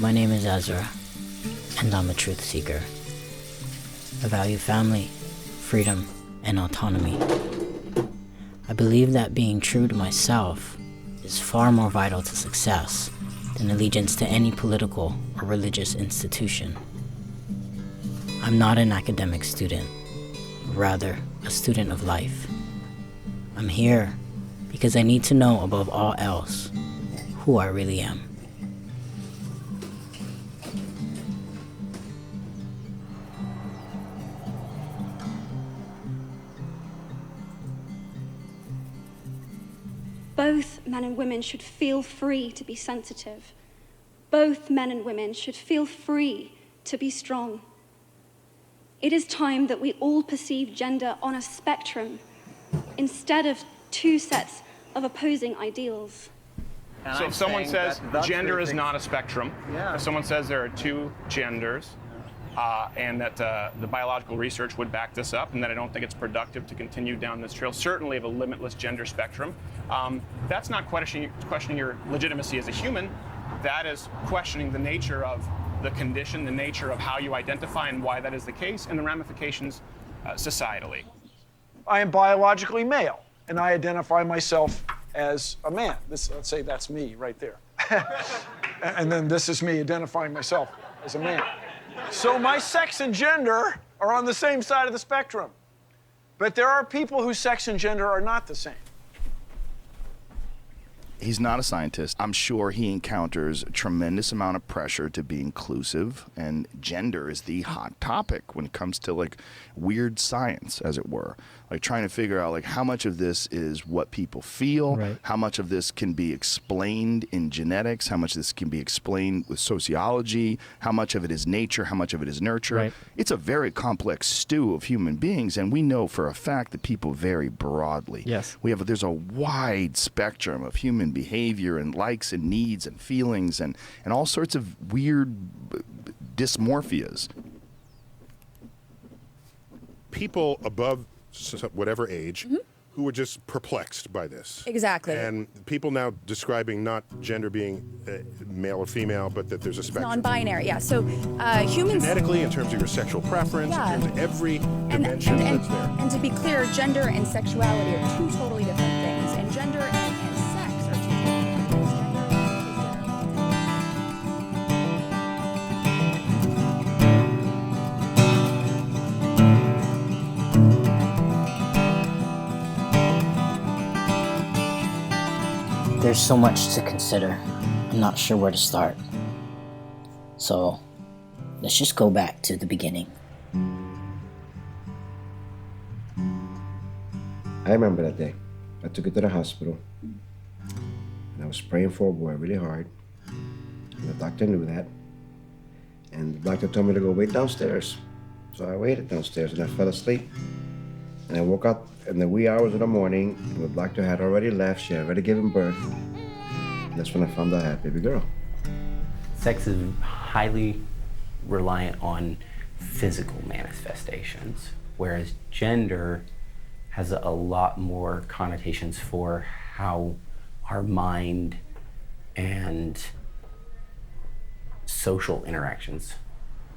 My name is Ezra, and I'm a truth seeker. I value family, freedom, and autonomy. I believe that being true to myself is far more vital to success than allegiance to any political or religious institution. I'm not an academic student, rather a student of life. I'm here because I need to know above all else who I really am. Both men and women should feel free to be sensitive. Both men and women should feel free to be strong. It is time that we all perceive gender on a spectrum instead of two sets of opposing ideals. So if someone says gender is not a spectrum, if someone says there are two genders, and that the biological research would back this up, and that I don't think it's productive to continue down this trail, certainly of a limitless gender spectrum, that's not questioning your legitimacy as a human. That is questioning the nature of the condition, the nature of how you identify and why that is the case, and the ramifications societally. I am biologically male, and I identify myself as a man. Let's say that's me right there. And then this is me identifying myself as a man. So my sex and gender are on the same side of the spectrum. But there are people whose sex and gender are not the same. He's not a scientist. I'm sure he encounters a tremendous amount of pressure to be inclusive, and gender is the hot topic when it comes to like weird science, as it were. Like trying to figure out like how much of this is what people feel, right, how much of this can be explained in genetics, how much of this can be explained with sociology, how much of it is nature, how much of it is nurture. Right. It's a very complex stew of human beings, and we know for a fact that people vary broadly. Yes. There's a wide spectrum of human behavior and likes and needs and feelings and all sorts of weird dysmorphias. People above whatever age who were just perplexed by this. Exactly. And people now describing not gender being male or female, but that there's a spectrum. Non-binary, yeah. So humans... Genetically, in terms of your sexual preference, yeah, in terms of every dimension that's there. And to be clear, gender and sexuality are two totally different things. And gender and sex are two totally different things. There's so much to consider. I'm not sure where to start. So, let's just go back to the beginning. I remember that day. I took it to the hospital, and I was praying for a boy really hard. And the doctor knew that. And the doctor told me to go wait downstairs. So I waited downstairs, and I fell asleep. And I woke up in the wee hours of the morning, and the doctor had already left. She had already given birth. And that's when I found out I had a baby girl. Sex is highly reliant on physical manifestations, whereas gender has a lot more connotations for how our mind and social interactions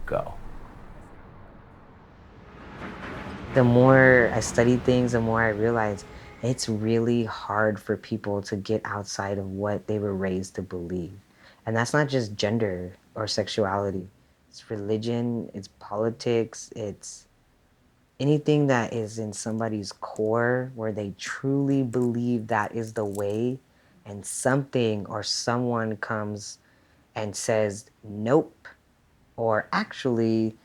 go. The more I study things, the more I realize it's really hard for people to get outside of what they were raised to believe. And that's not just gender or sexuality. It's religion, it's politics, it's anything that is in somebody's core where they truly believe that is the way, and something or someone comes and says, nope, or actually,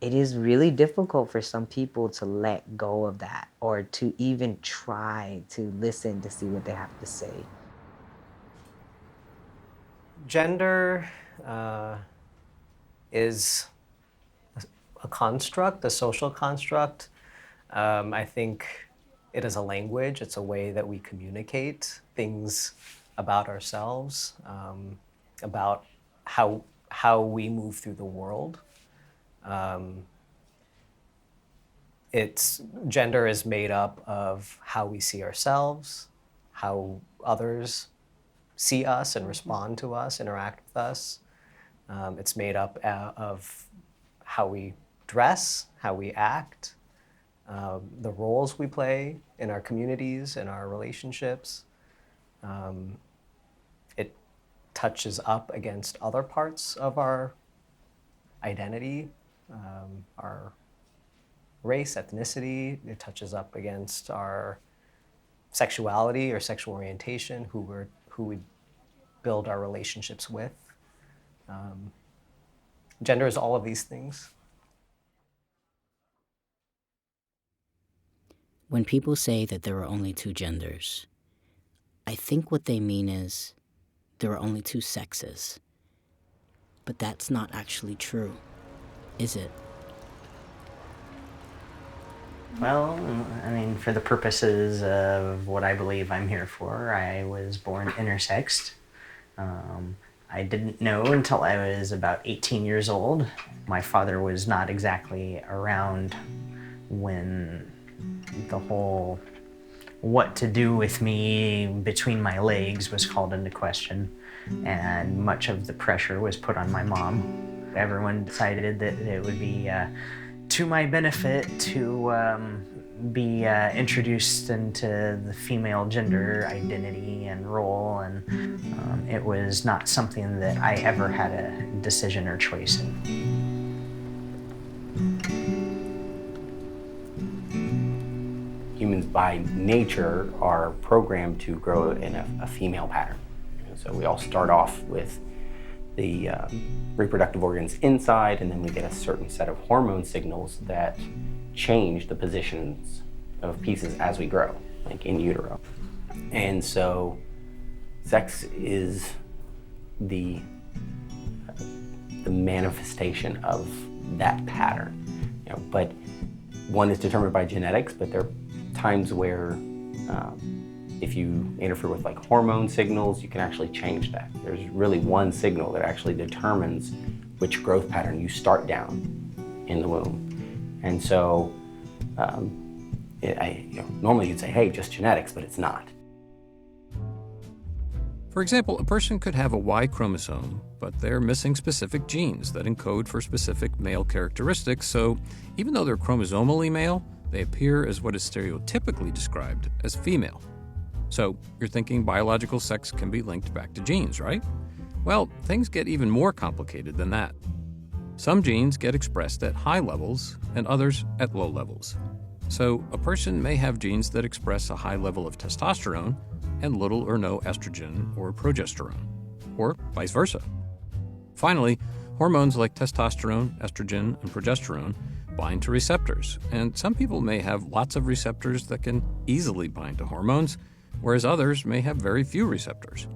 it is really difficult for some people to let go of that or to even try to listen to see what they have to say. Gender is a construct, a social construct. I think it is a language. It's a way that we communicate things about ourselves, about how we move through the world. Gender is made up of how we see ourselves, how others see us and respond to us, interact with us. It's made up of how we dress, how we act, the roles we play in our communities, in our relationships. It touches up against other parts of our identity, our race, ethnicity. It touches up against our sexuality or sexual orientation, who we build our relationships with. Gender is all of these things. When people say that there are only two genders, I think what they mean is there are only two sexes. But that's not actually true, is it? Well, I mean, for the purposes of what I believe I'm here for, I was born intersexed. I didn't know until I was about 18 years old. My father was not exactly around when the whole what to do with me between my legs was called into question, and much of the pressure was put on my mom. Everyone decided that it would be to my benefit to be introduced into the female gender identity and role, and it was not something that I ever had a decision or choice in. Humans by nature are programmed to grow in a female pattern. And so we all start off with the reproductive organs inside, and then we get a certain set of hormone signals that change the positions of pieces as we grow, like in utero. And so sex is the manifestation of that pattern. You know, but one is determined by genetics, but there are times where if you interfere with like hormone signals, you can actually change that. There's really one signal that actually determines which growth pattern you start down in the womb. And so normally you'd say, hey, just genetics, but it's not. For example, a person could have a Y chromosome, but they're missing specific genes that encode for specific male characteristics, so even though they're chromosomally male, they appear as what is stereotypically described as female. So you're thinking biological sex can be linked back to genes, right? Well, things get even more complicated than that. Some genes get expressed at high levels and others at low levels. So a person may have genes that express a high level of testosterone and little or no estrogen or progesterone, or vice versa. Finally, hormones like testosterone, estrogen, and progesterone bind to receptors, and some people may have lots of receptors that can easily bind to hormones, whereas others may have very few receptors.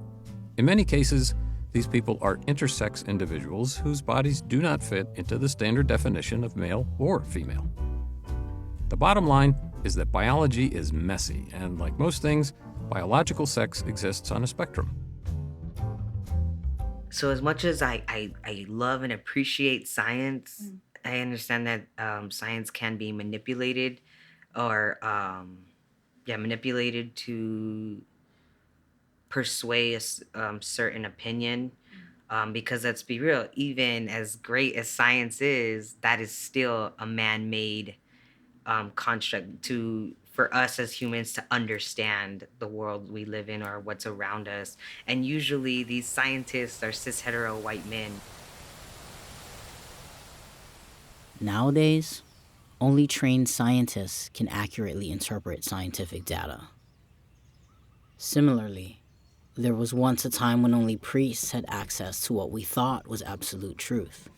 In many cases, these people are intersex individuals whose bodies do not fit into the standard definition of male or female. The bottom line is that biology is messy, and like most things, biological sex exists on a spectrum. So as much as I love and appreciate science, I understand that science can be manipulated or manipulated to persuade a certain opinion. Because let's be real, even as great as science is, that is still a man-made construct for us as humans to understand the world we live in or what's around us. And usually these scientists are cis hetero white men. Nowadays, only trained scientists can accurately interpret scientific data. Similarly, there was once a time when only priests had access to what we thought was absolute truth.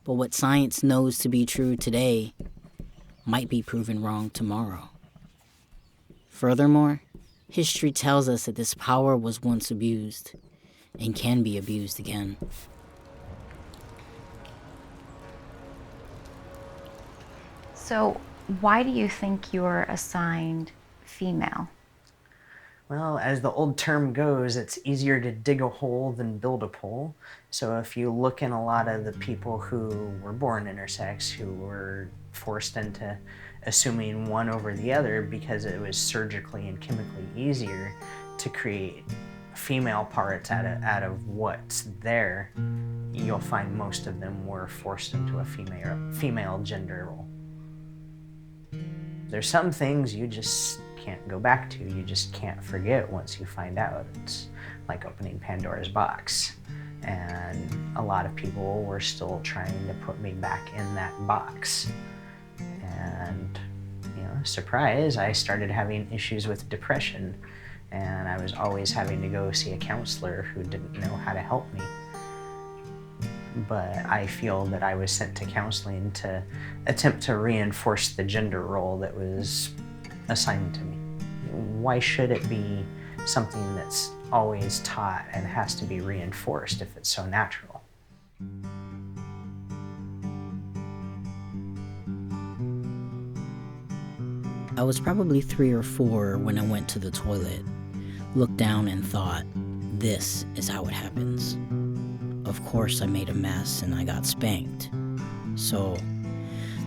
But what science knows to be true today might be proven wrong tomorrow. Furthermore, history tells us that this power was once abused and can be abused again. So, why do you think you're assigned female? Well, as the old term goes, it's easier to dig a hole than build a pole. So if you look in a lot of the people who were born intersex, who were forced into assuming one over the other because it was surgically and chemically easier to create female parts out of what's there, you'll find most of them were forced into a female gender role. There's some things you just can't go back to. You just can't forget once you find out. It's like opening Pandora's box. And a lot of people were still trying to put me back in that box. And, you know, surprise, I started having issues with depression. And I was always having to go see a counselor who didn't know how to help me. But I feel that I was sent to counseling to attempt to reinforce the gender role that was assigned to me. Why should it be something that's always taught and has to be reinforced if it's so natural? I was probably 3 or 4 when I went to the toilet, looked down and thought, this is how it happens. Of course I made a mess and I got spanked. So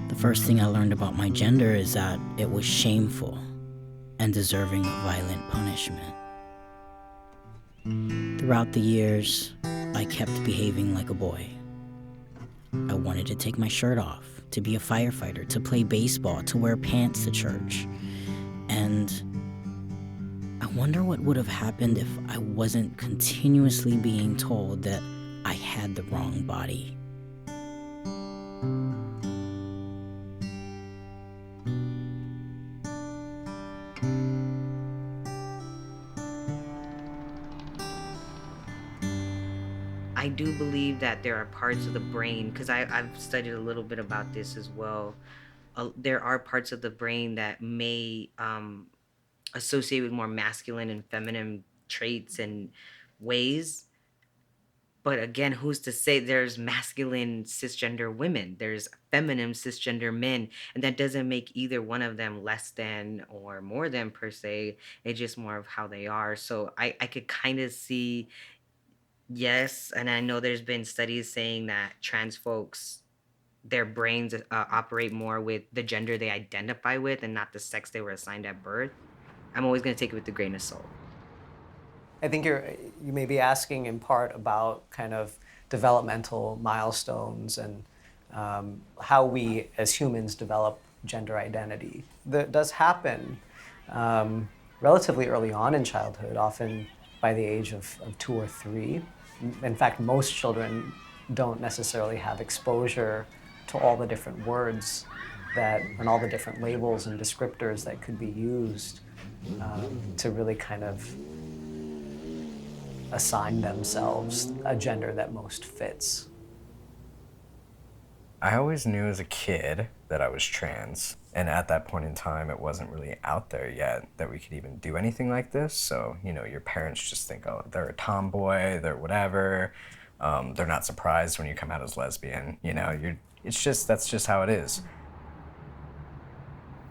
the first thing I learned about my gender is that it was shameful and deserving of violent punishment. Throughout the years, I kept behaving like a boy. I wanted to take my shirt off, to be a firefighter, to play baseball, to wear pants to church. And I wonder what would have happened if I wasn't continuously being told that I had the wrong body. I do believe that there are parts of the brain, because I've studied a little bit about this as well. There are parts of the brain that may associate with more masculine and feminine traits and ways. But again, who's to say there's masculine cisgender women, there's feminine cisgender men, and that doesn't make either one of them less than or more than per se. It's just more of how they are. So I could kind of see, yes, and I know there's been studies saying that trans folks, their brains operate more with the gender they identify with and not the sex they were assigned at birth. I'm always going to take it with a grain of salt. I think you may be asking in part about kind of developmental milestones and how we as humans develop gender identity. That does happen relatively early on in childhood, often by the age of 2 or 3. In fact, most children don't necessarily have exposure to all the different words and all the different labels and descriptors that could be used to really kind of assign themselves a gender that most fits. I always knew as a kid that I was trans, and at that point in time it wasn't really out there yet that we could even do anything like this. So, you know, your parents just think, oh, they're a tomboy, they're whatever. They're not surprised when you come out as lesbian. You know, that's just how it is.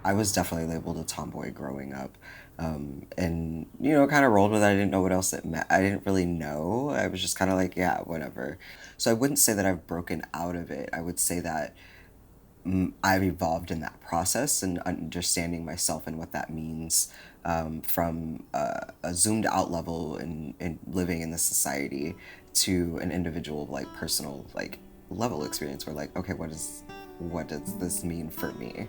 I was definitely labeled a tomboy growing up. And, you know, kind of rolled with it. I didn't know what else it meant. I didn't really know. I was just kind of like, yeah, whatever. So I wouldn't say that I've broken out of it. I would say that I've evolved in that process and understanding myself and what that means from a zoomed out level in living in this society to an individual, like, personal, like, level experience where, like, okay, what does this mean for me?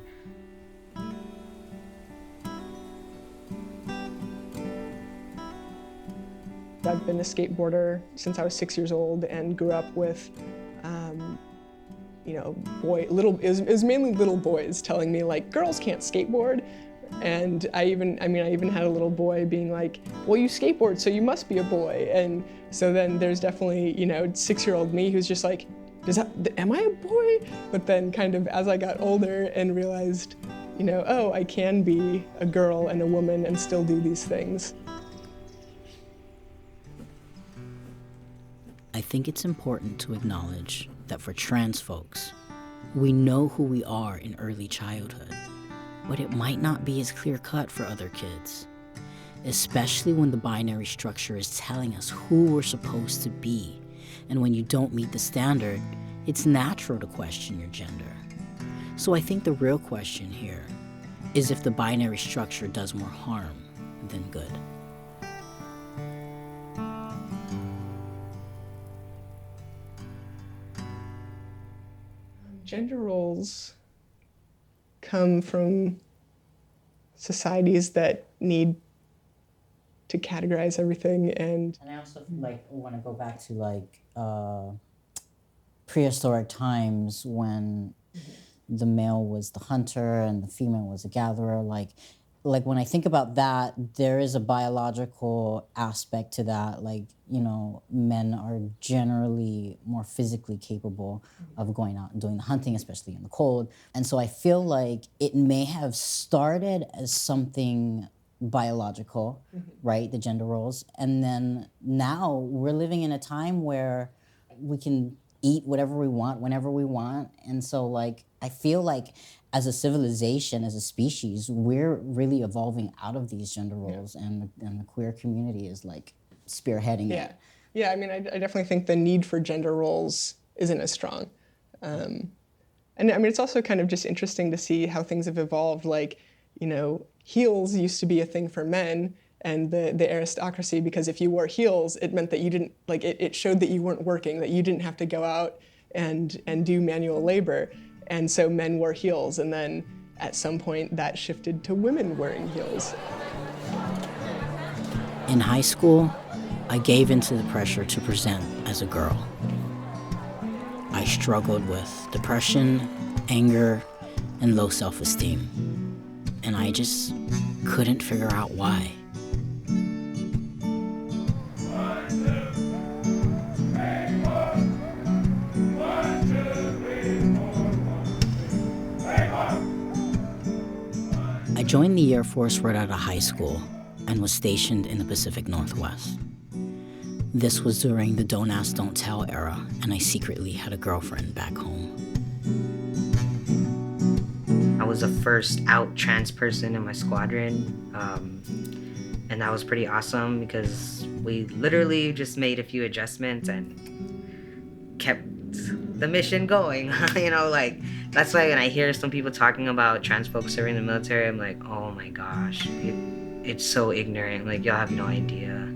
I've been a skateboarder since I was 6 years old and grew up with, you know, it was mainly little boys telling me, like, girls can't skateboard. And I even had a little boy being like, well, you skateboard, so you must be a boy. And so then there's definitely, you know, 6-year-old me who's just like, am I a boy? But then kind of as I got older and realized, you know, oh, I can be a girl and a woman and still do these things. I think it's important to acknowledge that for trans folks, we know who we are in early childhood, but it might not be as clear-cut for other kids, especially when the binary structure is telling us who we're supposed to be. And when you don't meet the standard, it's natural to question your gender. So I think the real question here is if the binary structure does more harm than good. Gender roles come from societies that need to categorize everything, and I also want to go back to prehistoric times when the male was the hunter and the female was a gatherer. Like when I think about that, there is a biological aspect to that. Men are generally more physically capable of going out and doing the hunting, especially in the cold. And so I feel like it may have started as something biological, right? The gender roles. And then now we're living in a time where we can eat whatever we want, whenever we want. And so I feel like as a civilization, as a species, we're really evolving out of these gender roles, and the queer community is spearheading it. Yeah, I mean, I definitely think the need for gender roles isn't as strong. And I mean, it's also kind of just interesting to see how things have evolved. Heels used to be a thing for men, and the aristocracy, because if you wore heels, it meant that you didn't, it showed that you weren't working, that you didn't have to go out and do manual labor. And so men wore heels, and then at some point that shifted to women wearing heels. In high school, I gave into the pressure to present as a girl. I struggled with depression, anger, and low self-esteem. And I just couldn't figure out why. I joined the Air Force right out of high school and was stationed in the Pacific Northwest. This was during the Don't Ask, Don't Tell era, and I secretly had a girlfriend back home. I was the first out trans person in my squadron, and that was pretty awesome because we literally just made a few adjustments and kept the mission going. That's why when I hear some people talking about trans folks serving in the military, I'm like, oh my gosh, it's so ignorant. Y'all have no idea.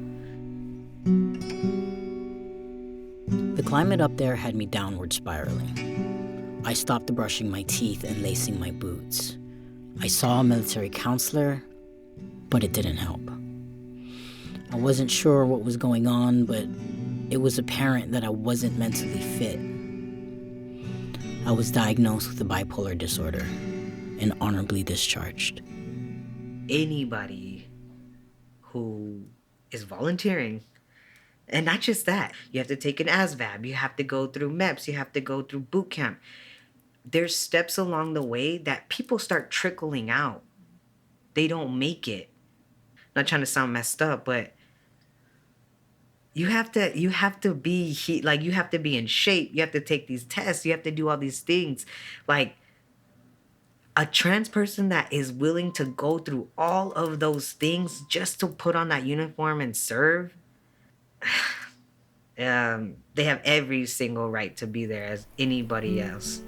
The climate up there had me downward spiraling. I stopped brushing my teeth and lacing my boots. I saw a military counselor, but it didn't help. I wasn't sure what was going on, but it was apparent that I wasn't mentally fit. I was diagnosed with a bipolar disorder and honorably discharged. Anybody who is volunteering, and not just that, you have to take an ASVAB, you have to go through MEPS, you have to go through boot camp. There's steps along the way that people start trickling out. They don't make it. Not trying to sound messed up, but you have to be you have to be in shape. You have to take these tests. You have to do all these things. A trans person that is willing to go through all of those things just to put on that uniform and serve, they have every single right to be there as anybody else.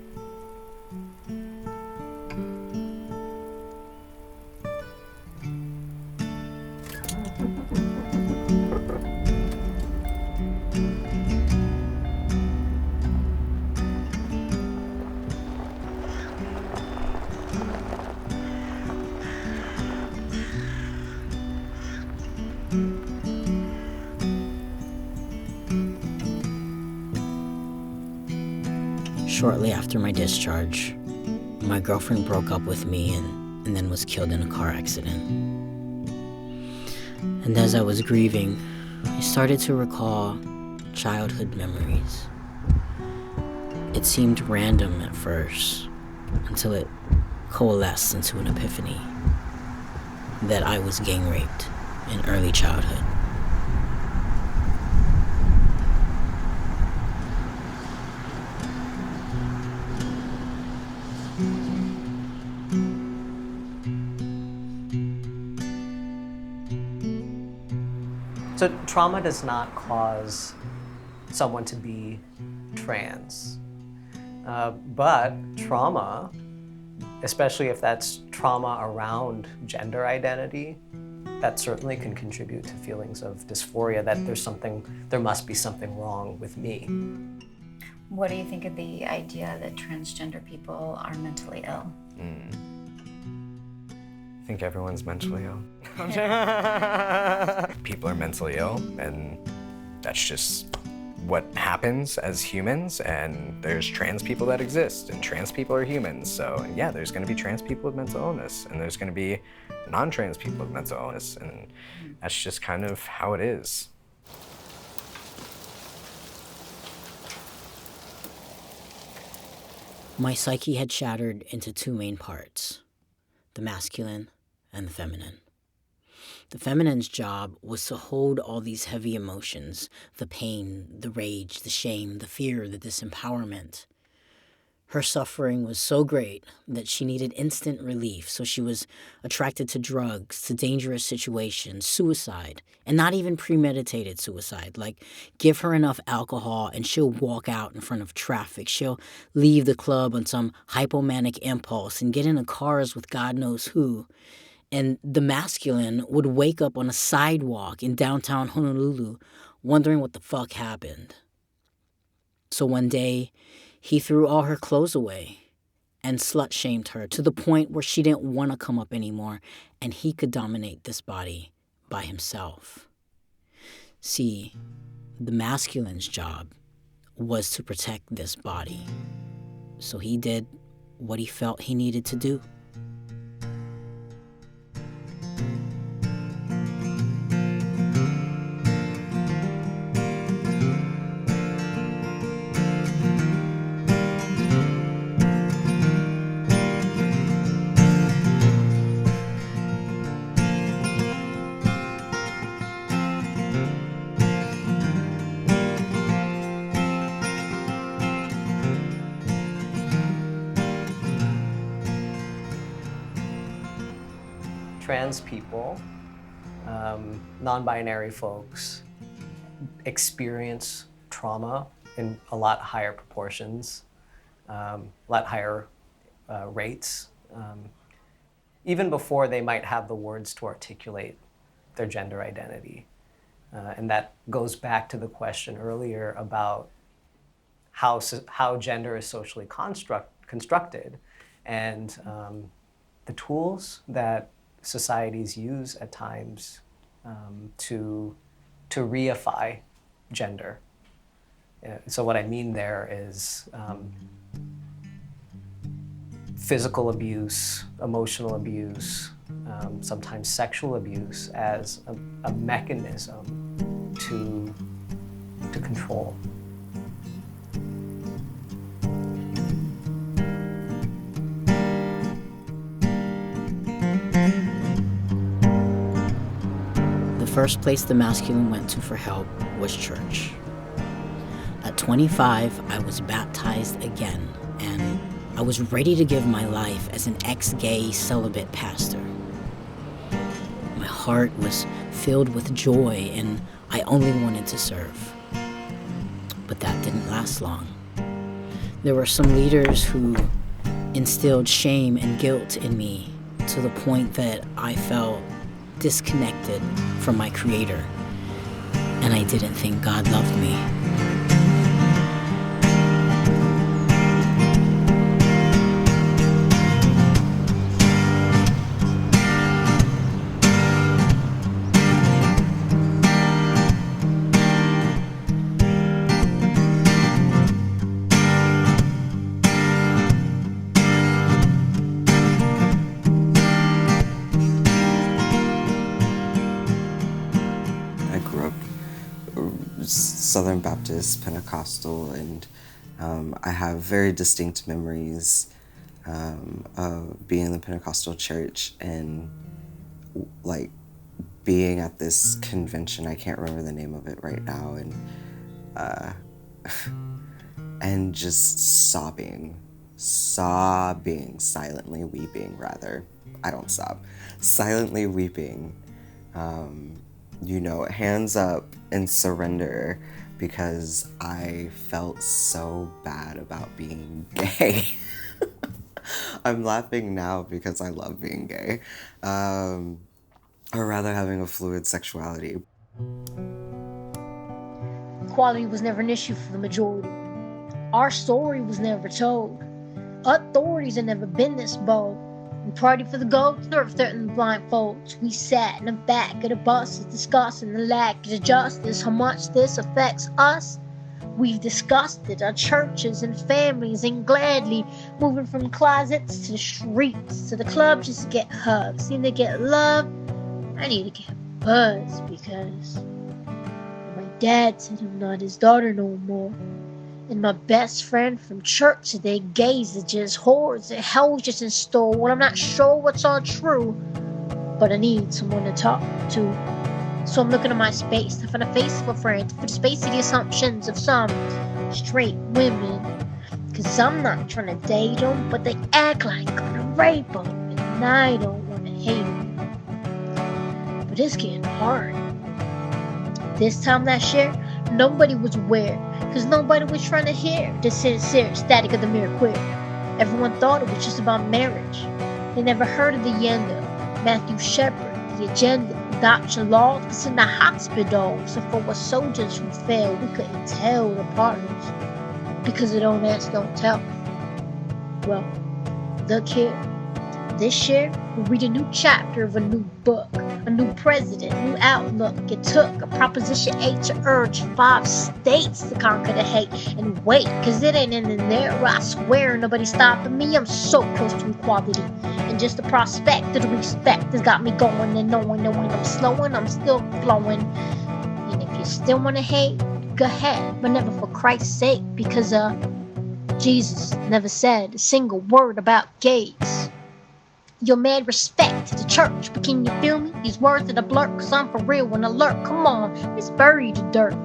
Shortly after my discharge, my girlfriend broke up with me and then was killed in a car accident. And as I was grieving, I started to recall childhood memories. It seemed random at first, until it coalesced into an epiphany that I was gang raped in early childhood. So trauma does not cause someone to be trans, but trauma, especially if that's trauma around gender identity, that certainly can contribute to feelings of dysphoria, that there must be something wrong with me. What do you think of the idea that transgender people are mentally ill? I think everyone's mentally ill. People are mentally ill, and that's just what happens as humans, and there's trans people that exist, and trans people are humans. So yeah, there's gonna be trans people with mental illness, and there's gonna be non-trans people with mental illness, and that's just kind of how it is. My psyche had shattered into two main parts, the masculine and the feminine. The feminine's job was to hold all these heavy emotions, the pain, the rage, the shame, the fear, the disempowerment. Her suffering was so great that she needed instant relief, so she was attracted to drugs, to dangerous situations, suicide, and not even premeditated suicide. Like, give her enough alcohol and she'll walk out in front of traffic. She'll leave the club on some hypomanic impulse and get into cars with God knows who. And the masculine would wake up on a sidewalk in downtown Honolulu wondering what the fuck happened. So one day, he threw all her clothes away and slut-shamed her to the point where she didn't want to come up anymore, and he could dominate this body by himself. See, the masculine's job was to protect this body, so he did what he felt he needed to do. Trans people, non-binary folks, experience trauma in a lot higher proportions, a lot higher rates, even before they might have the words to articulate their gender identity. And that goes back to the question earlier about how gender is socially constructed, and the tools that societies use at times to reify gender. So what I mean there is physical abuse, emotional abuse, sometimes sexual abuse as a mechanism to control. The first place the masculine went to for help was church. At 25, I was baptized again, and I was ready to give my life as an ex-gay celibate pastor. My heart was filled with joy, and I only wanted to serve. But that didn't last long. There were some leaders who instilled shame and guilt in me to the point that I felt disconnected from my Creator, and I didn't think God loved me. Southern Baptist Pentecostal, and I have very distinct memories of being in the Pentecostal church and like being at this convention. I can't remember the name of it right now, and just sobbing, silently weeping rather. I don't sob, silently weeping. Hands up and surrender, because I felt so bad about being gay. I'm laughing now because I love being gay, or rather having a fluid sexuality. Equality was never an issue for the majority. Our story was never told. Authorities have never been this bold. We party for the gold, nerve threatening blindfolds. We sat in the back of the buses discussing the lack of justice, how much this affects us. We've discussed it, our churches and families, and gladly moving from closets to the streets, to the club just to get hugs. Need to get love, I need to get buzz, because my dad said I'm not his daughter no more. And my best friend from church said they gays are just whores, and hell's just in store. Well, I'm not sure what's all true, but I need someone to talk to. So I'm looking at my space to find a face of a friend, to put space to the assumptions of some straight women. Cause I'm not trying to date them, but they act like I'm gonna rape them, and I don't wanna hate them. But it's getting hard. This time last year, nobody was aware, cause nobody was trying to hear the sincere static of the mere queer. Everyone thought it was just about marriage. They never heard of the Yendo, Matthew Shepard, the agenda, Dr. Laws was in the hospital. So for us soldiers who fell, we couldn't tell the partners, because the don't ask, don't tell. Well, look here. This year, we'll read a new chapter of a new book, a new president, new outlook. It took a Proposition 8 to urge 5 states to conquer the hate. And wait, cause it ain't in there. I swear nobody's stopping me. I'm so close to equality. And just the prospect of the respect has got me going, and knowing that when I'm slowing, I'm still flowing. And if you still wanna hate, go ahead, but never for Christ's sake, because Jesus never said a single word about gays. Your mad respect to the church, but can you feel me? These words that I blurt, cause I'm for real and alert. Come on, let's bury the dirt.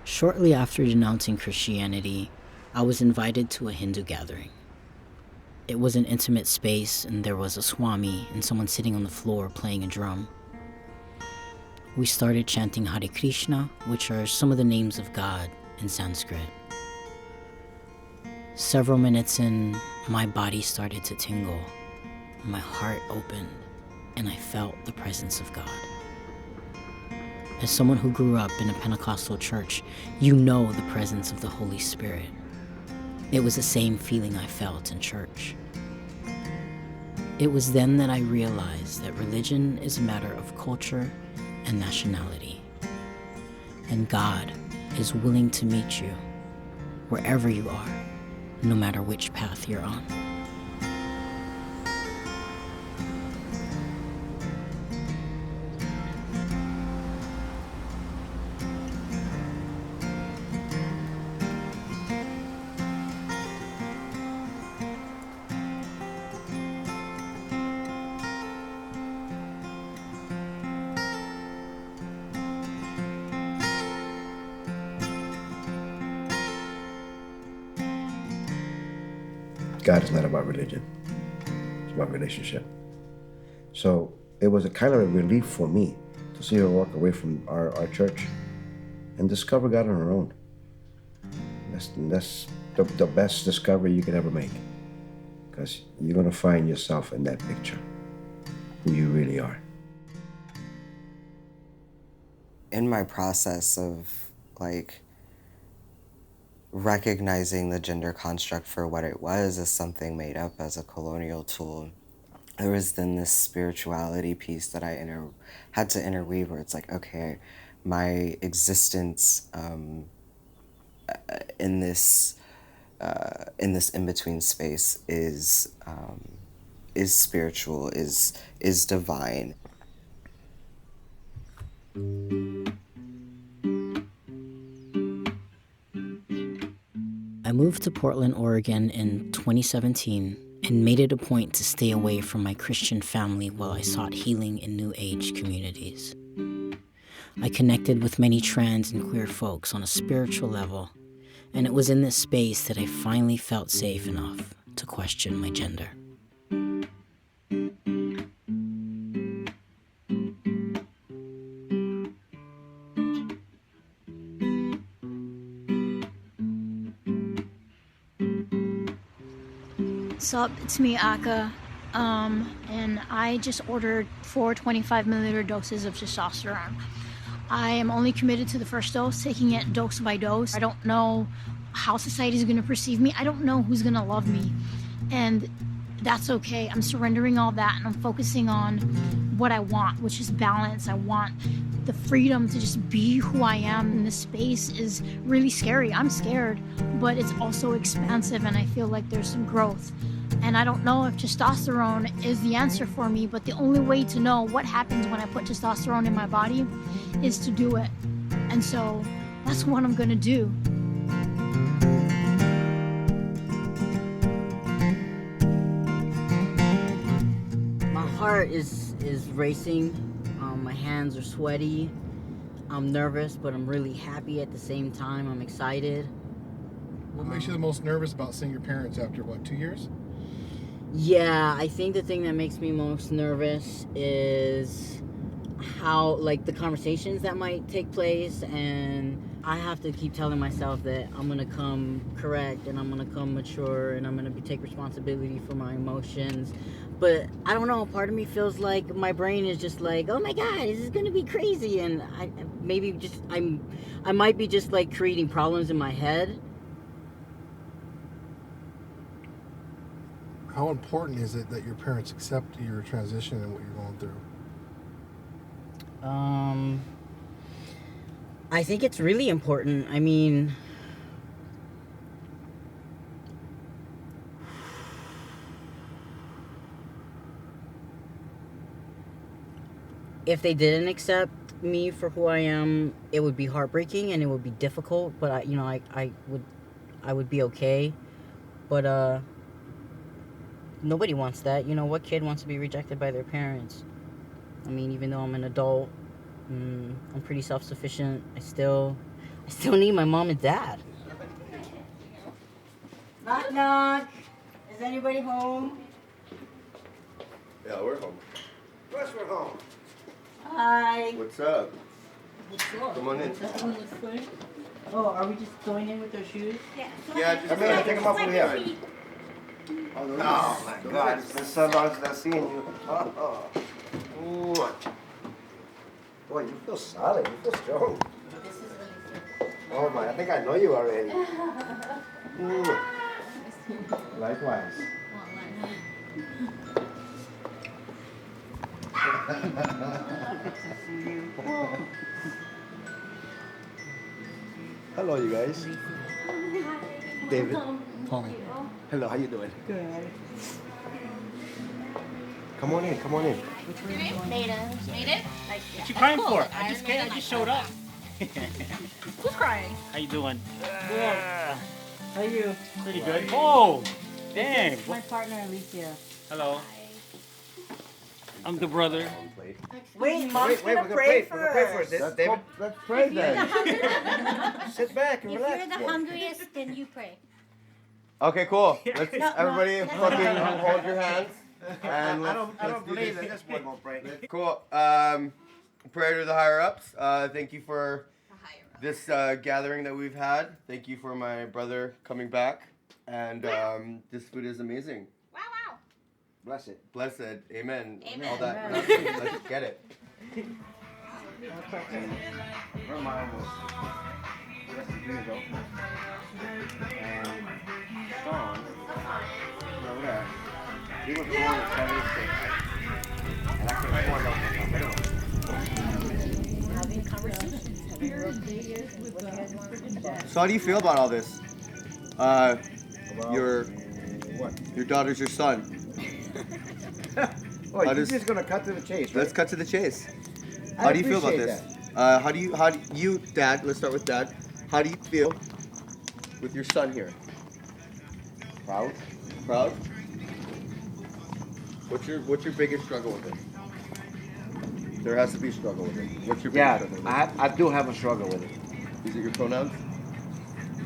Shortly after denouncing Christianity, I was invited to a Hindu gathering. It was an intimate space, and there was a swami and someone sitting on the floor playing a drum. We started chanting Hare Krishna, which are some of the names of God in Sanskrit. Several minutes in, my body started to tingle, my heart opened, and I felt the presence of God. As someone who grew up in a Pentecostal church, you know the presence of the Holy Spirit. It was the same feeling I felt in church. It was then that I realized that religion is a matter of culture and nationality. And God is willing to meet you wherever you are, no matter which path you're on. God is not about religion. It's about relationship. So it was a kind of a relief for me to see her walk away from our church and discover God on her own. That's the best discovery you can ever make, because you're going to find yourself in that picture, who you really are. In my process of recognizing the gender construct for what it was as something made up as a colonial tool, there was then this spirituality piece that I had to interweave, where it's like, okay, my existence in this in-between space is spiritual, is divine. I moved to Portland, Oregon in 2017 and made it a point to stay away from my Christian family while I sought healing in New Age communities. I connected with many trans and queer folks on a spiritual level, and it was in this space that I finally felt safe enough to question my gender. Sup, it's me, Aka. And I just ordered 4 25 milliliter doses of testosterone. I am only committed to the first dose, taking it dose by dose. I don't know how society is going to perceive me. I don't know who's going to love me. And that's okay. I'm surrendering all that and I'm focusing on what I want, which is balance. I want the freedom to just be who I am. And this space is really scary. I'm scared, but it's also expansive and I feel like there's some growth. And I don't know if testosterone is the answer for me, but the only way to know what happens when I put testosterone in my body is to do it. And so that's what I'm gonna do. My heart is racing. My hands are sweaty. I'm nervous, but I'm really happy at the same time. I'm excited. What makes you the most nervous about seeing your parents after, what, 2 years? Yeah, I think the thing that makes me most nervous is how, like, the conversations that might take place, and I have to keep telling myself that I'm gonna come correct and I'm gonna come mature and I'm gonna take responsibility for my emotions. But I don't know, part of me feels like my brain is just like, oh my god, this is gonna be crazy, and I might be just like creating problems in my head. How important is it that your parents accept your transition and what you're going through? I think it's really important. I mean, if they didn't accept me for who I am, it would be heartbreaking and it would be difficult, but I would be okay. But nobody wants that. You know, what kid wants to be rejected by their parents? I mean, even though I'm an adult, I'm pretty self-sufficient. I still need my mom and dad. Knock, knock. Is anybody home? Yeah, we're home. Yes, we're home. Hi. What's up? What's up? Come on in. Oh, are we just going in with our shoes? Yeah, just come in. Take them off from here. Oh, my God. It's been so long since I've seen you. Ooh. Boy, you feel solid. You feel strong. Oh, my. I think I know you already. Ooh. Likewise. Hello, you guys. David. Tommy. Hello, how you doing? Good. Come on in, come on in. Native. Native? What you crying for? I just showed up. Who's crying? How you doing? Good. How are you? Pretty good. Oh, dang. My partner, Alethia. Hello. I'm the brother. Wait, Mom's gonna pray for us. David, let's pray then. Sit back and relax. If you're the hungriest, then you pray. Okay, cool. Let's everybody no. fucking hold your hands. And I don't believe that it. this boy won't pray. Cool. Prayer to the higher ups. Thank you for this gathering that we've had. Thank you for my brother coming back. And this food is amazing. Wow. Blessed. Blessed. Amen. Amen. All that. Amen. Let's get it. Where am I almost? Here you go. Sean. Over there. He was born in 76. And I could have sworn that was Having conversations. So how do you feel about all this? Your daughter's your son. Oh, you're just gonna cut to the chase, right? Let's cut to the chase. I How do you feel about appreciate this? How do you, Dad? Let's start with Dad. How do you feel with your son here? Proud. Proud. What's your biggest struggle with it? There has to be a struggle with it. What's your biggest struggle with it? I do have a struggle with it. Is it your pronouns?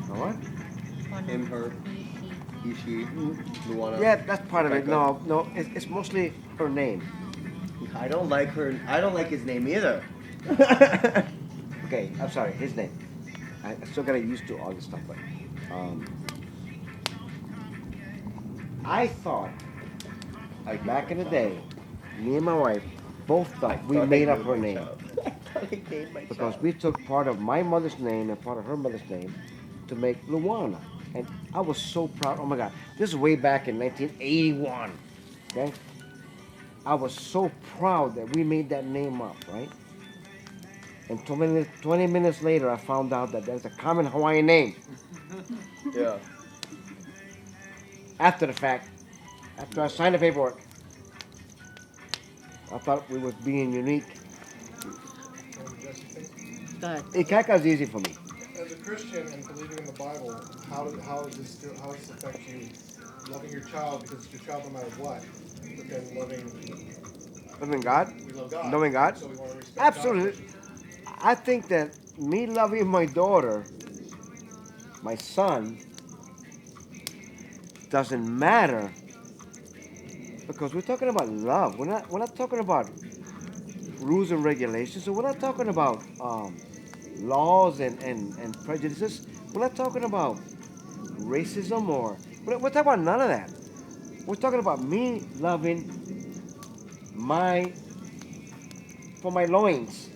What? Him, her, he, she, Luana. Yeah, that's part of it. No, it's mostly her name. I don't like her. I don't like his name either. Okay, I'm sorry, his name. I still gotta get used to all this stuff, but I thought, like back in the day, me and my wife both thought we made up her name. Because we took part of my mother's name and part of her mother's name to make Luana. And I was so proud. Oh my God, this is way back in 1981. Okay? I was so proud that we made that name up, right? And 20 minutes later, I found out that that's a common Hawaiian name. Yeah. After the fact, after I signed the paperwork, I thought we was being unique. Go ahead. Ikaika is easy for me. As a Christian and believing in the Bible, how does this affect you? Loving your child because it's your child no matter what, but then Loving God? We love God. Knowing God? So we want to respect Absolutely. God. I think that me loving my daughter, my son, doesn't matter because we're talking about love. We're not talking about rules and regulations. So we're not talking about laws and prejudices. We're not talking about racism or we're talking about none of that. We're talking about me loving for my loins,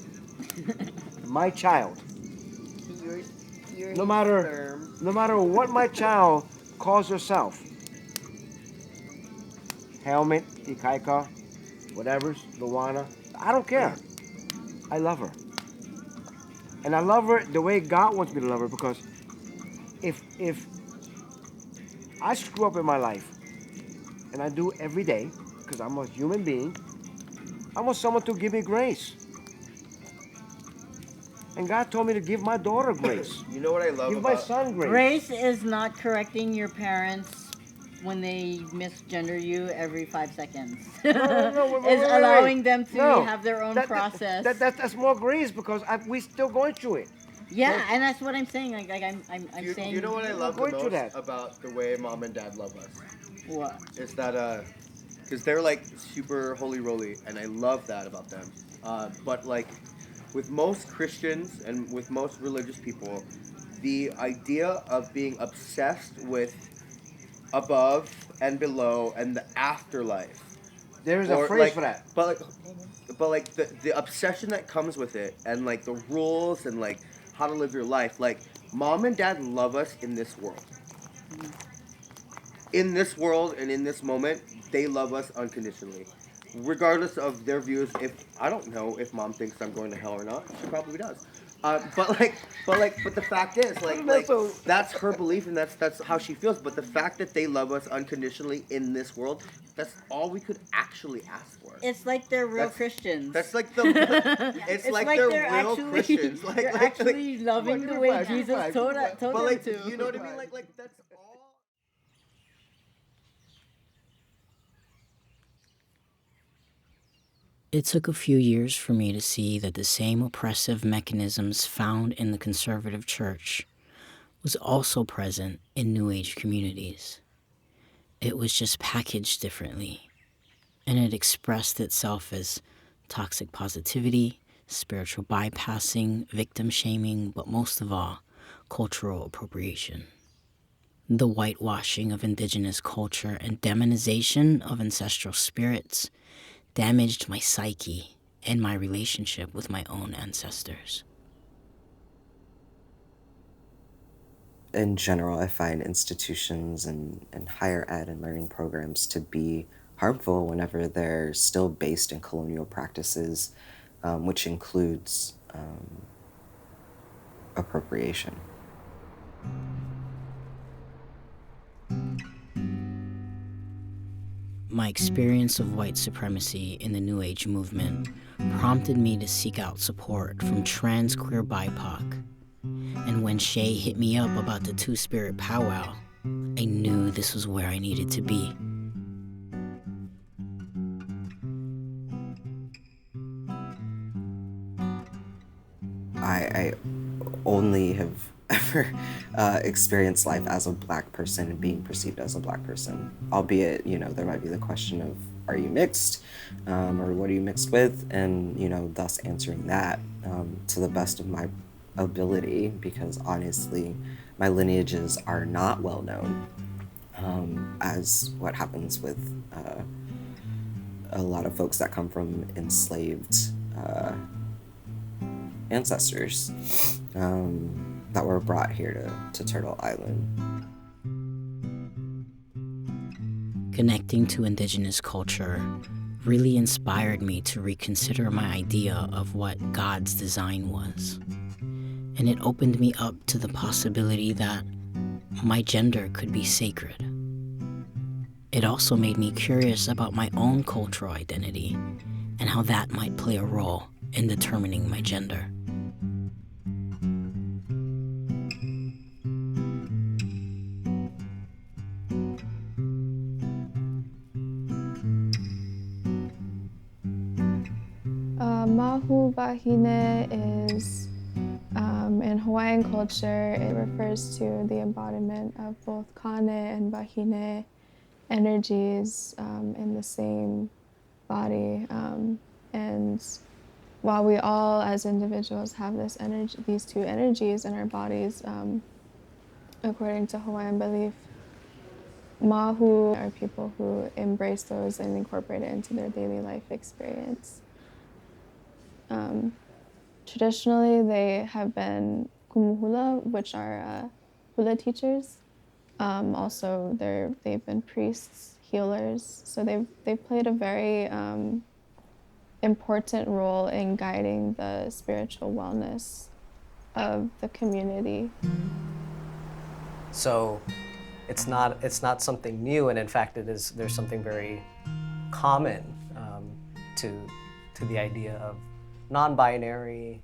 my child. No matter what my child calls herself, Helmet, Ikaika, whatever's, Luana, I don't care. I love her. And I love her the way God wants me to love her because if I screw up in my life, and I do every day, because I'm a human being, I want someone to give me grace. And God told me to give my daughter grace. You know what I love give about my son grace. Grace is not correcting your parents when they misgender you every 5 seconds. No, It's allowing them to have their own process. That's more grace because we still going through it. Yeah, and that's what I'm saying. Like I'm saying. You know what I love the going through most that. about the way mom and dad love us? What? Is that because they're like super holy roly, and I love that about them. But like with most Christians and with most religious people, the idea of being obsessed with above and below and the afterlife. There is a phrase for that. But like the obsession that comes with it and like the rules and like how to live your life. Like mom and dad love us in this world. In this world and in this moment, they love us unconditionally. Regardless of their views, I don't know if mom thinks I'm going to hell or not. She probably does. But the fact is, like that's her belief and that's how she feels. But the fact that they love us unconditionally in this world, that's all we could actually ask for. It's like they're real Christians. That's like it's like they're real Christians. Like, they're actually loving the way Jesus told them to. You know what I mean? Like that's all. It took a few years for me to see that the same oppressive mechanisms found in the conservative church was also present in New Age communities. It was just packaged differently, and it expressed itself as toxic positivity, spiritual bypassing, victim shaming, but most of all, cultural appropriation. The whitewashing of indigenous culture and demonization of ancestral spirits damaged my psyche and my relationship with my own ancestors. In general, I find institutions and higher ed and learning programs to be harmful whenever they're still based in colonial practices, which includes appropriation. My experience of white supremacy in the New Age movement prompted me to seek out support from trans queer BIPOC. And when Shay hit me up about the Two-Spirit powwow, I knew this was where I needed to be. I only have ever experienced life as a Black person and being perceived as a Black person. Albeit, there might be the question of, are you mixed? Or what are you mixed with? And, thus answering that to the best of my ability, because honestly, my lineages are not well known. as what happens with a lot of folks that come from enslaved ancestors that were brought here to Turtle Island. Connecting to Indigenous culture really inspired me to reconsider my idea of what God's design was. And it opened me up to the possibility that my gender could be sacred. It also made me curious about my own cultural identity and how that might play a role in determining my gender. Mahu Wahine is, in Hawaiian culture, it refers to the embodiment of both Kane and Wahine energies in the same body. And while we all, as individuals, have this energy, these two energies in our bodies, according to Hawaiian belief, Mahu are people who embrace those and incorporate it into their daily life experience. Traditionally, they have been kumuhula, which are hula teachers. Also, they've been priests, healers. So they've played a very important role in guiding the spiritual wellness of the community. So it's not something new, and in fact, there's something very common to the idea of non-binary,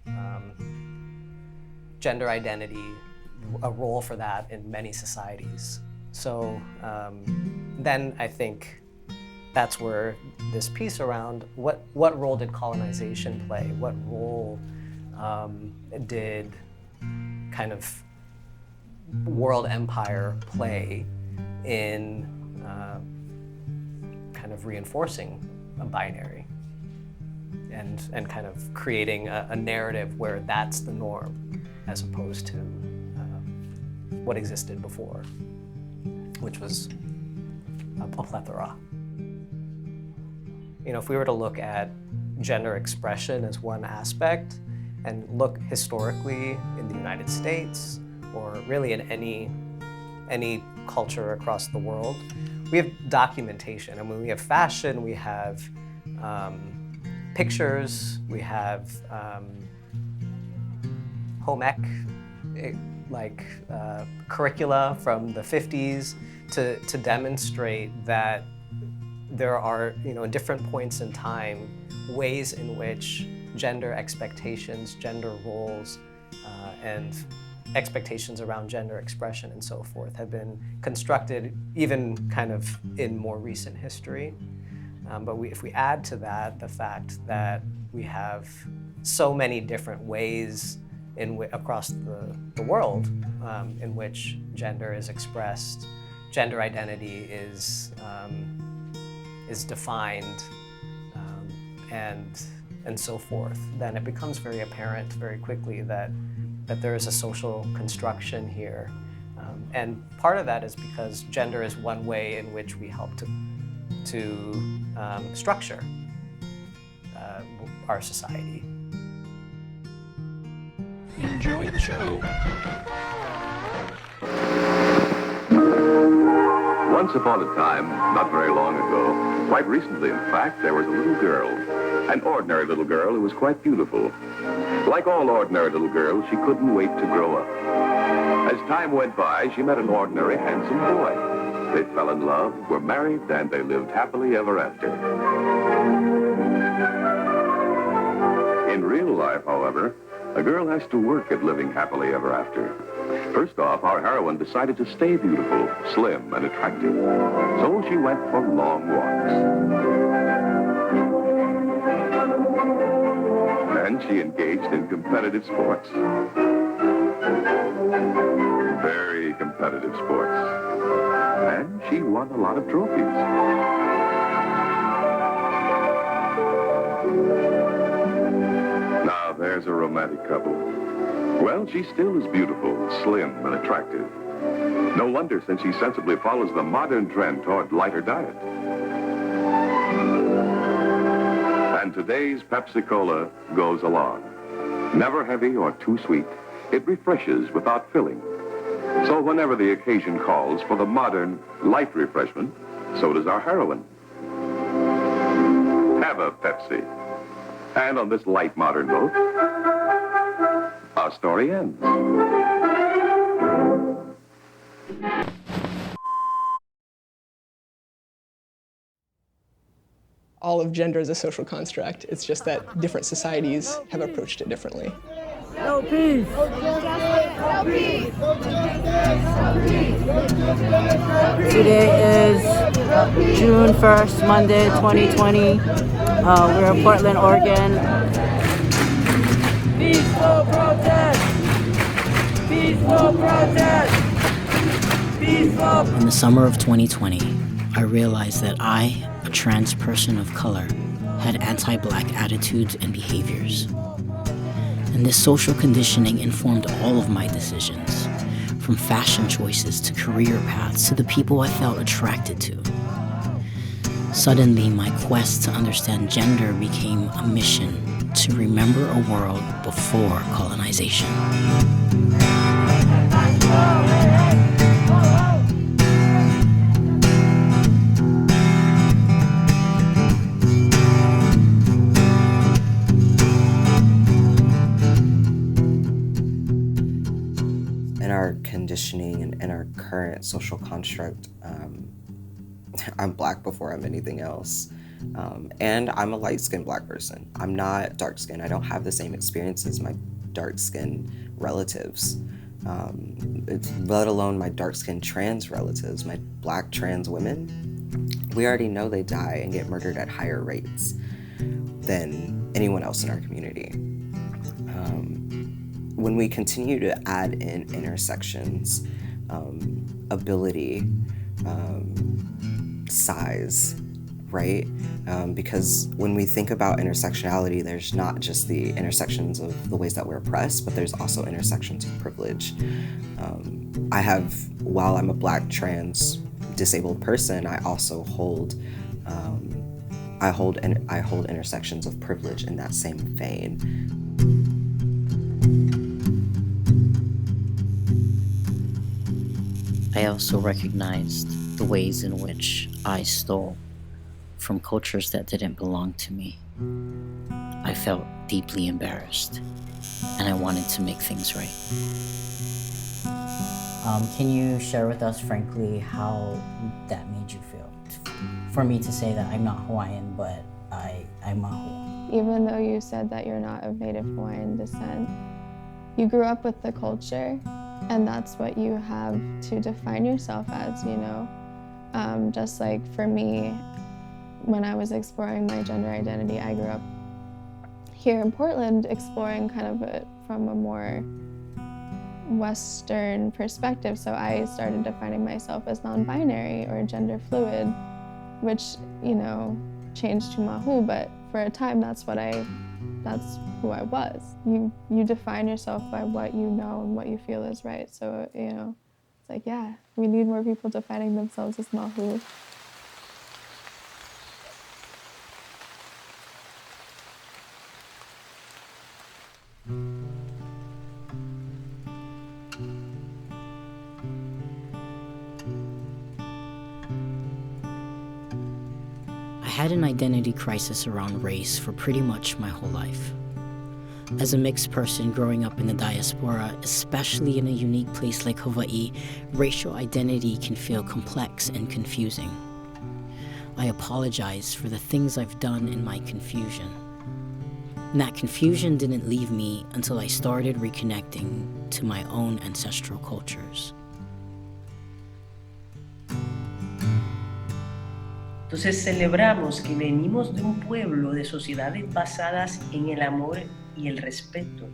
gender identity, a role for that in many societies. So then I think that's where this piece around what role did colonization play? What role did kind of world empire play in kind of reinforcing a binary? And kind of creating a narrative where that's the norm, as opposed to what existed before, which was a plethora. You know, if we were to look at gender expression as one aspect, and look historically in the United States, or really in any culture across the world, we have documentation. I mean, we have fashion, we have pictures, we have home ec, curricula from the 50s to demonstrate that there are, in different points in time, ways in which gender expectations, gender roles, and expectations around gender expression and so forth have been constructed even kind of in more recent history. But if we add to that the fact that we have so many different ways across the world in which gender is expressed, gender identity is defined, and so forth, then it becomes very apparent very quickly that there is a social construction here. And part of that is because gender is one way in which we help to structure our society. Enjoy the show. Once upon a time, not very long ago, quite recently in fact, there was a little girl, an ordinary little girl who was quite beautiful. Like all ordinary little girls, she couldn't wait to grow up. As time went by, she met an ordinary, handsome boy. They fell in love, were married, and they lived happily ever after. In real life, however, a girl has to work at living happily ever after. First off, our heroine decided to stay beautiful, slim, and attractive. So she went for long walks. And she engaged in competitive sports. Very competitive sports. And she won a lot of trophies. Now there's a romantic couple. Well, she still is beautiful, slim, and attractive. No wonder, since she sensibly follows the modern trend toward lighter diet. And today's Pepsi-Cola goes along. Never heavy or too sweet, it refreshes without filling. So whenever the occasion calls for the modern light refreshment, so does our heroine. Have a Pepsi. And on this light modern note, our story ends. All of gender is a social construct. It's just that different societies have approached it differently. No peace! No peace! Today is June 1st, Monday, 2020. We're in Portland, Oregon. Peaceful protest! Peaceful protest! Peaceful! In the summer of 2020, I realized that I, a trans person of color, had anti-black attitudes and behaviors. And this social conditioning informed all of my decisions, from fashion choices to career paths to the people I felt attracted to. Suddenly, my quest to understand gender became a mission to remember a world before colonization. In our conditioning and in our current social construct, I'm Black before I'm anything else. And I'm a light-skinned Black person. I'm not dark-skinned. I don't have the same experience as my dark-skinned relatives, let alone my dark-skinned trans relatives, my Black trans women. We already know they die and get murdered at higher rates than anyone else in our community. When we continue to add in intersections, ability, size, right? Because when we think about intersectionality, there's not just the intersections of the ways that we're oppressed, but there's also intersections of privilege. While I'm a Black trans disabled person, I also hold intersections of privilege in that same vein. I also recognized the ways in which I stole from cultures that didn't belong to me. I felt deeply embarrassed, and I wanted to make things right. Can you share with us, frankly, how that made you feel? For me to say that I'm not Hawaiian, but I'm Mahu. Even though you said that you're not of Native Hawaiian descent, you grew up with the culture, and that's what you have to define yourself as, you know? Just like for me, when I was exploring my gender identity, I grew up here in Portland exploring kind of it from a more Western perspective. So I started defining myself as non-binary or gender fluid, which, you know, changed to Mahu, but for a time that's who I was. You define yourself by what you know and what you feel is right. So, you know, it's like, yeah, we need more people defining themselves as Mahu. I had an identity crisis around race for pretty much my whole life. As a mixed person growing up in the diaspora, especially in a unique place like Hawaii, racial identity can feel complex and confusing. I apologize for the things I've done in my confusion. And that confusion didn't leave me until I started reconnecting to my own ancestral cultures. Entonces celebramos que venimos de un pueblo de sociedades basadas en el amor y el respeto.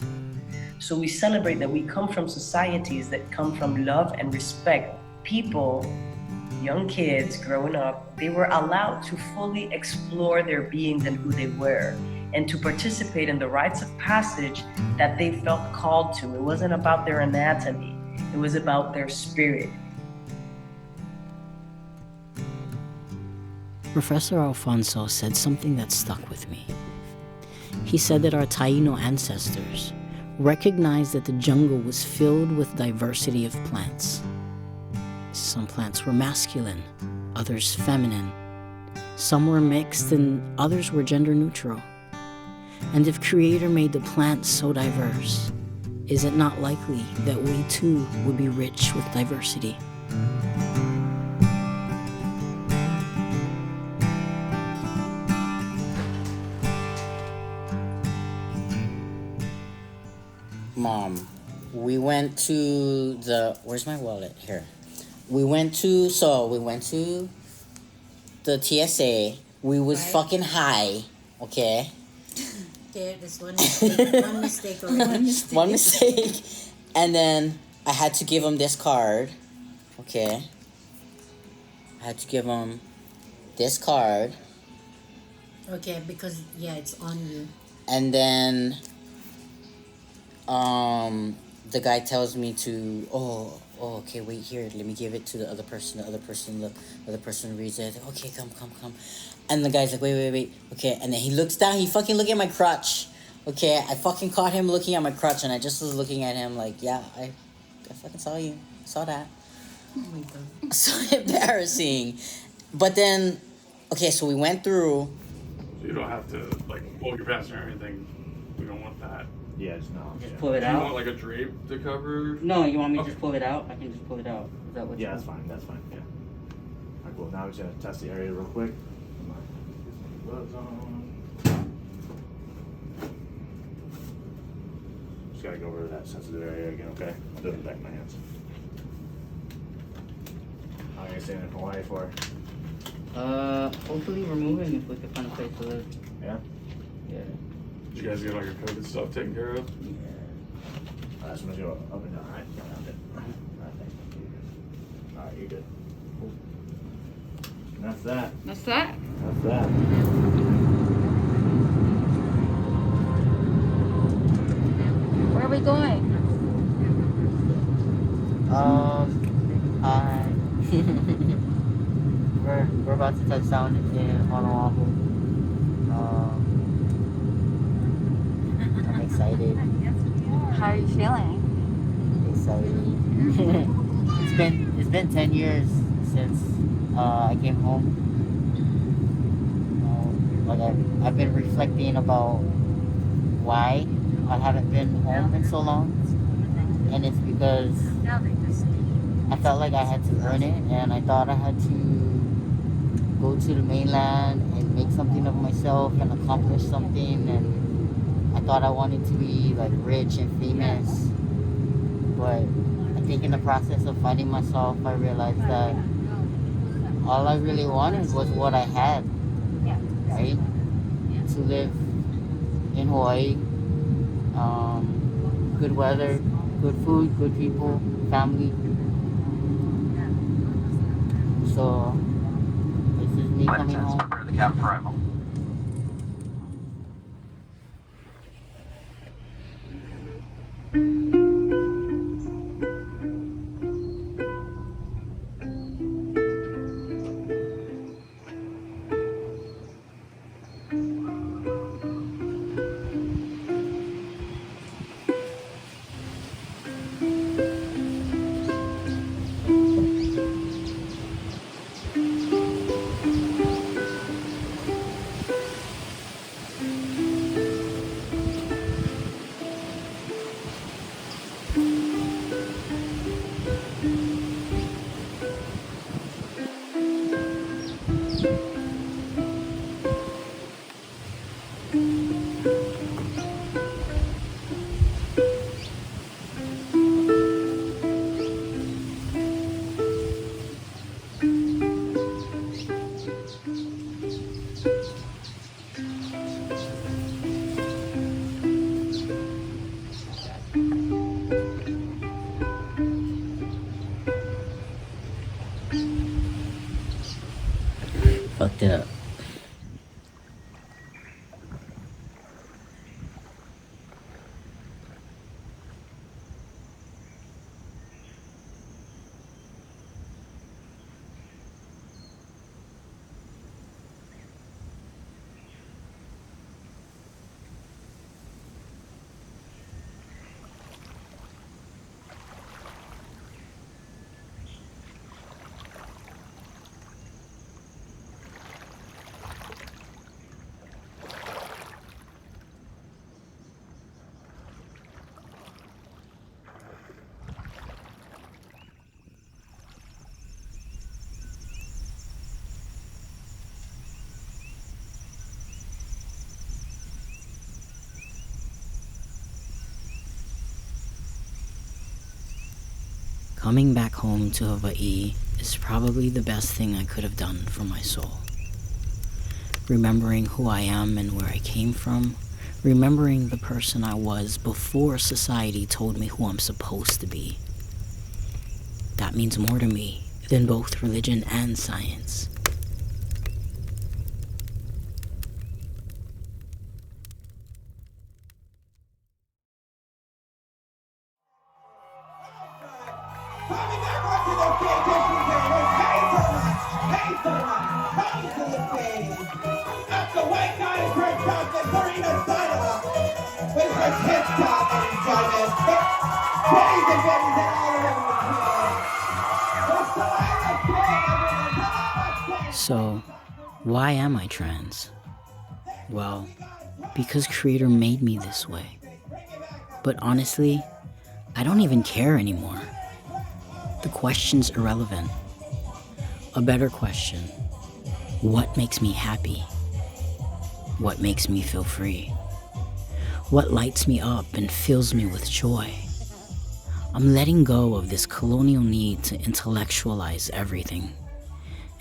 So we celebrate that we come from societies that come from love and respect. People, young kids growing up, they were allowed to fully explore their beings and who they were, and to participate in the rites of passage that they felt called to. It wasn't about their anatomy. It was about their spirit. Professor Alfonso said something that stuck with me. He said that our Taino ancestors recognized that the jungle was filled with diversity of plants. Some plants were masculine, others feminine. Some were mixed and others were gender neutral. And if Creator made the plants so diverse, is it not likely that we too would be rich with diversity? Mom, we went to the, where's my wallet? Here. We went to the TSA. We was fucking high, okay? Okay, there's one mistake. One mistake. One mistake. And then I had to give him this card, okay? I had to give him this card. Okay, because, yeah, it's on you. And then the guy tells me to, okay, wait here, let me give it to the other person. The other person reads it. Okay, come. And the guy's like, wait. Okay, and then he looks down, he fucking looked at my crotch. Okay, I fucking caught him looking at my crotch, and I just was looking at him like, yeah, I fucking saw that. Oh my God. So embarrassing. But then, okay, so we went through. So you don't have to, like, pull your pants or anything. We don't want that. Yeah, just no. Just pull it Do out? you want, like, a drape to cover? No, you want me to Okay. just pull it out? I can just pull it out. Is that what you That's fine, yeah. Alright, cool. Now we're just gonna test the area real quick. Come on. Get some gloves on. Just gotta go over that sensitive area again, okay? I'll do it in the back of my hands. How long are you staying in Hawaii for? Hopefully we're moving if we can find a place to live. Yeah? Yeah. Did you guys get all your COVID stuff taken care of? Yeah. Alright, so I'm gonna go up and down, alright? Alright, thanks. Alright, you're good. Cool. And that's that. That's that? That's that. Where are we going? Hi. we're about to touch down in Oahu. I'm excited. How are you feeling? Excited. It's been 10 years since I came home. I've been reflecting about why I haven't been home in so long, and it's because I felt like I had to earn it, and I thought I had to go to the mainland and make something of myself and accomplish something, and I thought I wanted to be like rich and famous, but I think in the process of finding myself, I realized that all I really wanted was what I had, right? To live in Hawaii, good weather, good food, good people, family. So this is me coming home. Prepare the cabin for arrival. Fucked it up. Coming back home to Hawaii is probably the best thing I could have done for my soul. Remembering who I am and where I came from, remembering the person I was before society told me who I'm supposed to be. That means more to me than both religion and science. So, why am I trans? Well, because Creator made me this way. But honestly, I don't even care anymore. The question's irrelevant. A better question: what makes me happy? What makes me feel free? What lights me up and fills me with joy? I'm letting go of this colonial need to intellectualize everything,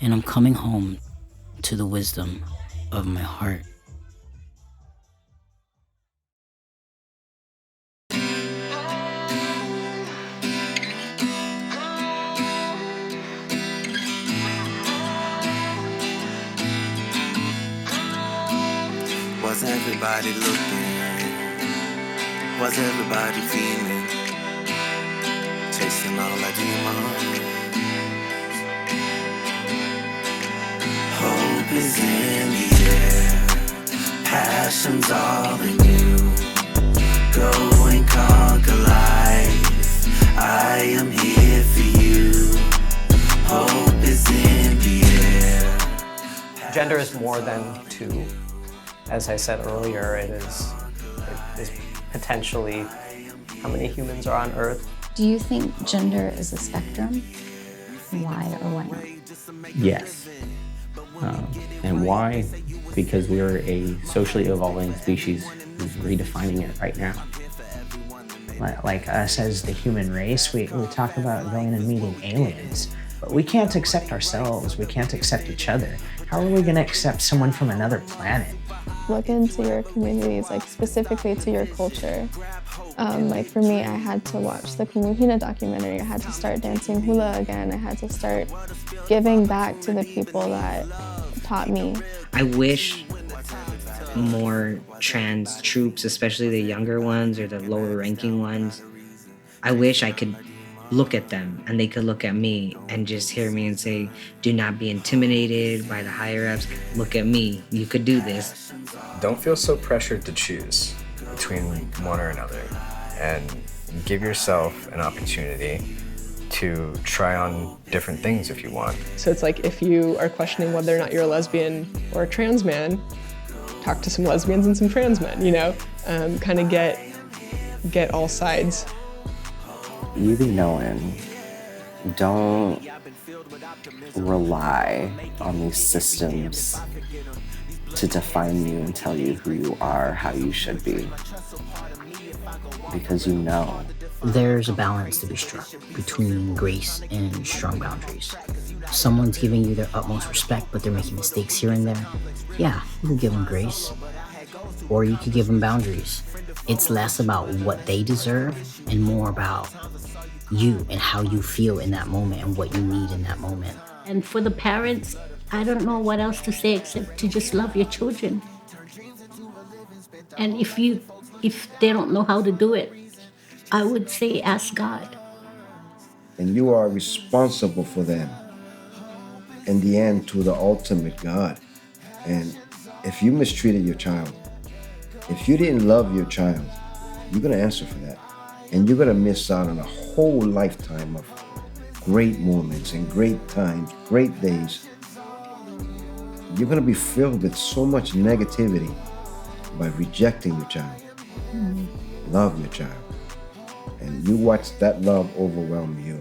and I'm coming home to the wisdom of my heart. Was everybody looking? Was everybody feeling? Chasing all our demons. Hope is in the air. Passion's all in you. Go and conquer life. I am here for you. Hope is in the air. Gender is more than two. As I said earlier, it is potentially how many humans are on Earth. Do you think gender is a spectrum? Why or why not? Yes. And why? Because we're a socially evolving species who's redefining it right now. Like us as the human race, we talk about going and meeting aliens, but we can't accept ourselves, we can't accept each other. How are we gonna accept someone from another planet? Look into your communities, like specifically to your culture. Like for me, I had to watch the Kumuhina documentary. I had to start dancing hula again. I had to start giving back to the people that taught me. I wish more trans troops, especially the younger ones or the lower ranking ones, I wish I could look at them and they could look at me and just hear me and say, do not be intimidated by the higher ups. Look at me, you could do this. Don't feel so pressured to choose between one or another, and give yourself an opportunity to try on different things if you want. So it's like if you are questioning whether or not you're a lesbian or a trans man, talk to some lesbians and some trans men, you know? Kind of get all sides. You be knowing, don't rely on these systems to define you and tell you who you are, how you should be, because you know. There's a balance to be struck between grace and strong boundaries. Someone's giving you their utmost respect, but they're making mistakes here and there. Yeah, you can give them grace, or you could give them boundaries. It's less about what they deserve and more about you and how you feel in that moment and what you need in that moment. And for the parents, I don't know what else to say except to just love your children. And if they don't know how to do it, I would say ask God. And you are responsible for them in the end to the ultimate God. And if you mistreated your child, if you didn't love your child, you're going to answer for that. And you're going to miss out on a whole lifetime of great moments and great times, great days. You're going to be filled with so much negativity by rejecting your child. Love your child. And you watch that love overwhelm you.